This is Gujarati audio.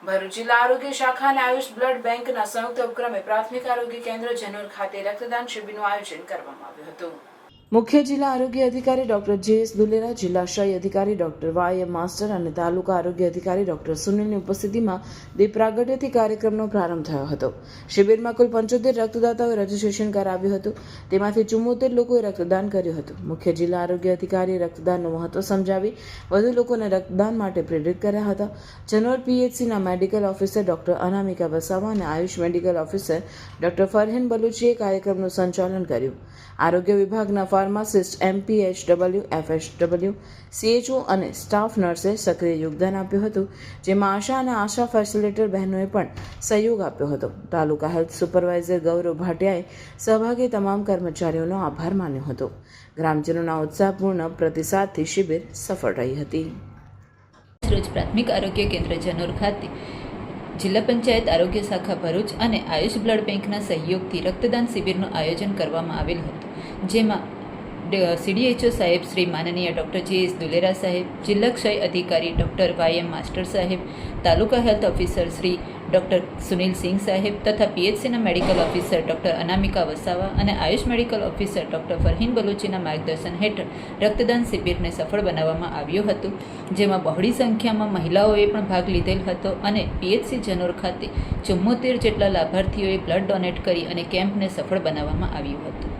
ભરૂચ જિલ્લા આરોગ્ય શાખા અને આયુષ બ્લડ બેંકના સંયુક્ત ઉપક્રમે પ્રાથમિક આરોગ્ય કેન્દ્ર જનોર ખાતે રક્તદાન શિબિરનું આયોજન કરવામાં આવ્યું હતું. મુખ્ય જિલ્લા આરોગ્ય અધિકારી ડોક્ટર જે.એસ. દુલેરા, જિલ્લા ક્ષય અધિકારી ડોક્ટર વાય. માસ્ટર અને તાલુકા આરોગ્ય અધિકારી ડોક્ટર સુનિલની ઉપસ્થિતિમાં દીપ પ્રાગટ્યથી કાર્યક્રમનો પ્રારંભ થયો હતો. શિબિરમાં કુલ 75 રક્તદાતાઓએ રજીસ્ટ્રેશન કરાવ્યું હતું. તેમાંથી 74 લોકોએ રક્તદાન કર્યું હતું. મુખ્ય જિલ્લા આરોગ્ય અધિકારીએ રક્તદાનનું મહત્વ સમજાવી વધુ લોકોને રક્તદાન માટે પ્રેરિત કર્યા હતા. જનોર પીએચસીના મેડિકલ ઓફિસર ડોક્ટર અનામિકા વસાવા અને AYUSH medical officer doctor Farheen બલુચીએ કાર્યક્રમનું સંચાલન કર્યું. આરોગ્ય વિભાગના ફાર્માસિસ્ટ, MPHW, FHW, CHO અને સ્ટાફ નર્સે સક્રિય યોગદાન આપ્યું હતું, જેમાં આશા અને આશા ફેસિલિટેટર બહેનોએ પણ સહયોગ આપ્યો હતો. તાલુકા હેલ્થ સુપરવાઇઝર ગૌરવ ભાટિયાએ સહભાગી તમામ કર્મચારીઓનો આભાર માન્યો હતો. ગ્રામજનોના ઉત્સાહપૂર્ણ પ્રતિસાદથી શિબિર સફળ રહી હતી. રોજ પ્રાથમિક આરોગ્ય કેન્દ્ર જનોર ખાતે જિલ્લા પંચાયત આરોગ્ય શાખા ભરૂચ અને આયુષ બ્લડ બેંકના સહયોગથી રક્તદાન શિબિરનું આયોજન કરવામાં આવેલ હતું, જેમાં CDHO સાહેબ શ્રી માનનીય ડૉક્ટર જે.એસ. દુલેરા સાહેબ, જિલ્લા ક્ષય અધિકારી ડૉક્ટર વાય. માસ્ટર સાહેબ, taluka health officer Shri doctor Sunil Singh સાહેબ તથા પીએચસીના medical officer doctor Anamika Vasava અને AYUSH medical officer doctor Farheen બલુચીના માર્ગદર્શન હેઠળ રક્તદાન શિબિરને સફળ બનાવવામાં આવ્યું હતું, જેમાં બહોળી સંખ્યામાં મહિલાઓએ પણ ભાગ લીધેલ હતો અને પીએચસી જનોર ખાતે 74 જેટલા લાભાર્થીઓએ બ્લડ ડોનેટ કરી અને કેમ્પને સફળ બનાવવામાં આવ્યું હતું.